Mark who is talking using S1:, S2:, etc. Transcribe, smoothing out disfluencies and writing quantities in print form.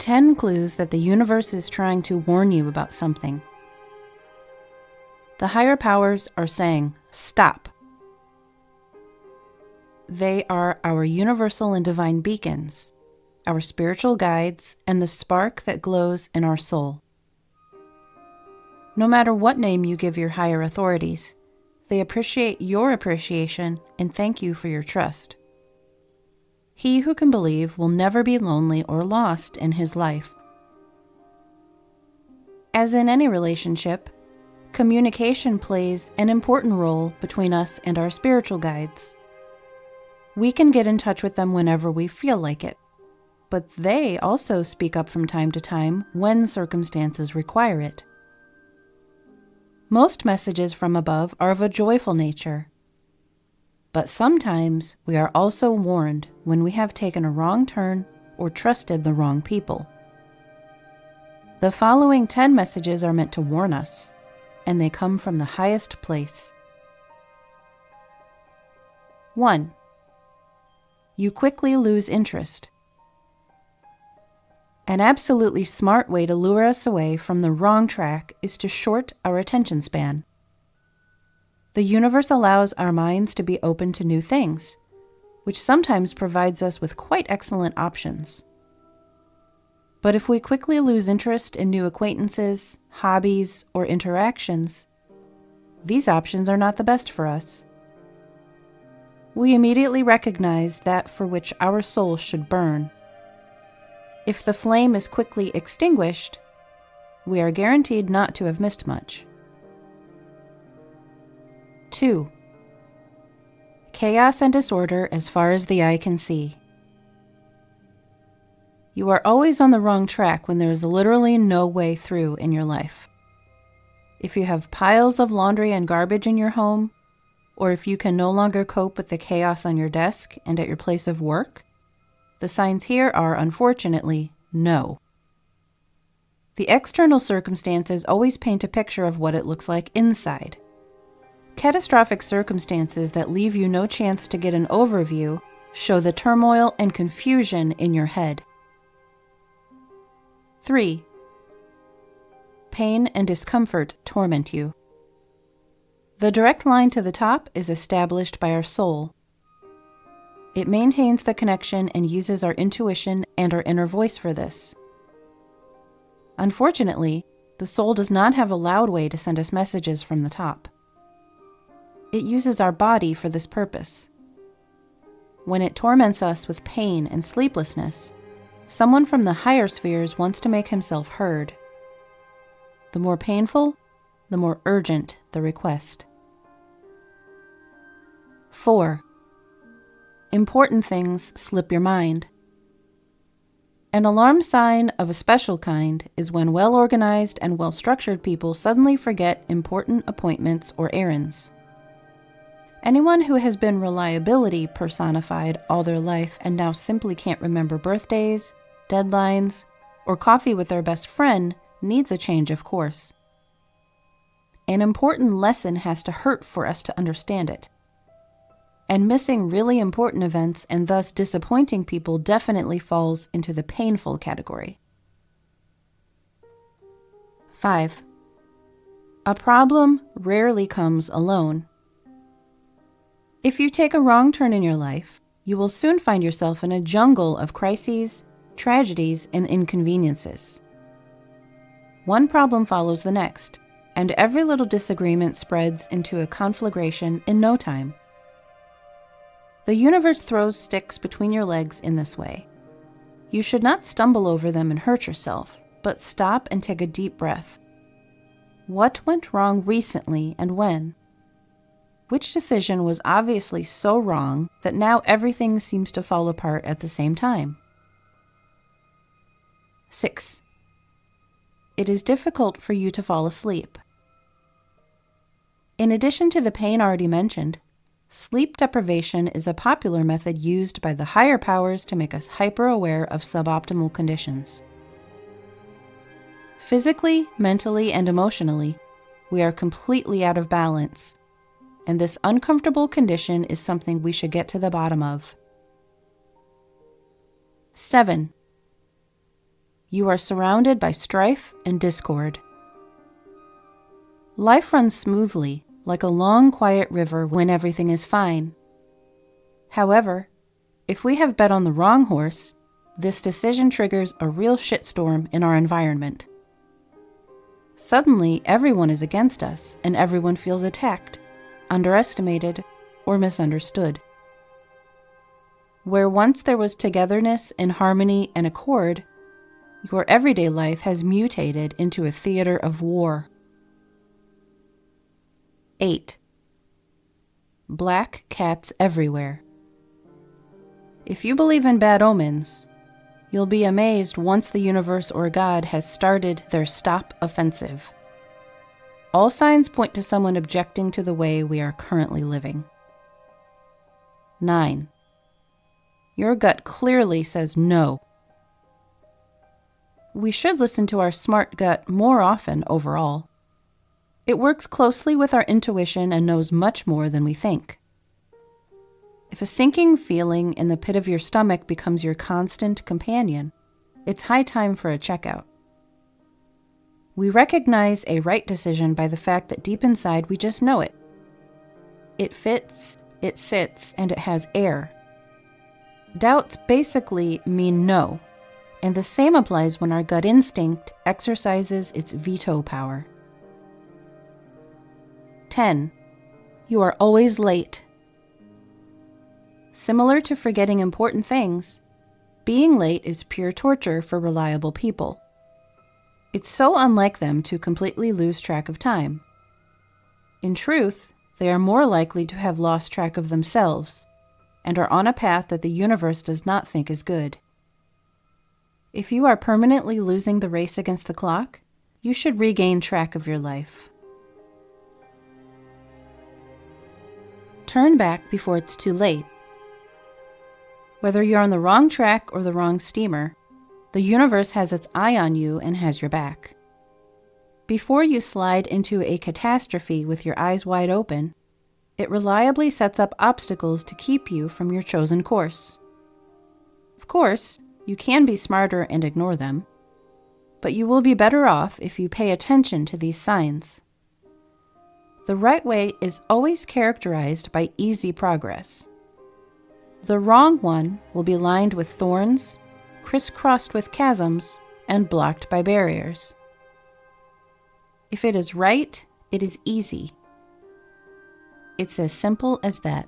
S1: 10 clues that the universe is trying to warn you about something. The higher powers are saying, stop. They are our universal and divine beacons, our spiritual guides, and the spark that glows in our soul. No matter what name you give your higher authorities, they appreciate your appreciation and thank you for your trust. He who can believe will never be lonely or lost in his life. As in any relationship, communication plays an important role between us and our spiritual guides. We can get in touch with them whenever we feel like it, but they also speak up from time to time when circumstances require it. Most messages from above are of a joyful nature, but sometimes we are also warned when we have taken a wrong turn or trusted the wrong people. The following 10 messages are meant to warn us, and they come from the highest place. 1. You quickly lose interest. An absolutely smart way to lure us away from the wrong track is to short our attention span. The universe allows our minds to be open to new things, which sometimes provides us with quite excellent options. But if we quickly lose interest in new acquaintances, hobbies, or interactions, these options are not the best for us. We immediately recognize that for which our soul should burn. If the flame is quickly extinguished, we are guaranteed not to have missed much. 2. Chaos and disorder as far as the eye can see. You are always on the wrong track when there is literally no way through in your life. If you have piles of laundry and garbage in your home, or if you can no longer cope with the chaos on your desk and at your place of work, the signs here are, unfortunately, no. The external circumstances always paint a picture of what it looks like inside. Catastrophic circumstances that leave you no chance to get an overview show the turmoil and confusion in your head. 3. Pain and discomfort torment you. The direct line to the top is established by our soul. It maintains the connection and uses our intuition and our inner voice for this. Unfortunately, the soul does not have a loud way to send us messages from the top. It uses our body for this purpose. When it torments us with pain and sleeplessness, someone from the higher spheres wants to make himself heard. The more painful, the more urgent the request. 4. Important things slip your mind. An alarm sign of a special kind is when well-organized and well-structured people suddenly forget important appointments or errands. Anyone who has been reliability personified all their life and now simply can't remember birthdays, deadlines, or coffee with their best friend needs a change of course. An important lesson has to hurt for us to understand it. And missing really important events and thus disappointing people definitely falls into the painful category. 5. A problem rarely comes alone. If you take a wrong turn in your life, you will soon find yourself in a jungle of crises, tragedies, and inconveniences. One problem follows the next, and every little disagreement spreads into a conflagration in no time. The universe throws sticks between your legs in this way. You should not stumble over them and hurt yourself, but stop and take a deep breath. What went wrong recently and when? Which decision was obviously so wrong that now everything seems to fall apart at the same time? 6. It is difficult for you to fall asleep. In addition to the pain already mentioned, sleep deprivation is a popular method used by the higher powers to make us hyper-aware of suboptimal conditions. Physically, mentally, and emotionally, we are completely out of balance, and this uncomfortable condition is something we should get to the bottom of. 7. you are surrounded by strife and discord. Life runs smoothly, like a long, quiet river when everything is fine. However, if we have bet on the wrong horse, this decision triggers a real shitstorm in our environment. Suddenly, everyone is against us, and everyone feels attacked, underestimated, or misunderstood. Where once there was togetherness and harmony and accord, your everyday life has mutated into a theater of war. 8. Black cats everywhere. If you believe in bad omens, you'll be amazed once the universe or God has started their stop offensive. All signs point to someone objecting to the way we are currently living. 9. Your gut clearly says no. We should listen to our smart gut more often overall. It works closely with our intuition and knows much more than we think. If a sinking feeling in the pit of your stomach becomes your constant companion, it's high time for a checkout. We recognize a right decision by the fact that deep inside we just know it. It fits, it sits, and it has air. Doubts basically mean no, and the same applies when our gut instinct exercises its veto power. 10. You are always late. Similar to forgetting important things, being late is pure torture for reliable people. It's so unlike them to completely lose track of time. In truth, they are more likely to have lost track of themselves and are on a path that the universe does not think is good. If you are permanently losing the race against the clock, you should regain track of your life. Turn back before it's too late. Whether you're on the wrong track or the wrong steamer, the universe has its eye on you and has your back. Before you slide into a catastrophe with your eyes wide open, it reliably sets up obstacles to keep you from your chosen course. Of course, you can be smarter and ignore them, but you will be better off if you pay attention to these signs. The right way is always characterized by easy progress. The wrong one will be lined with thorns, crisscrossed with chasms, and blocked by barriers. If it is right, it is easy. It's as simple as that.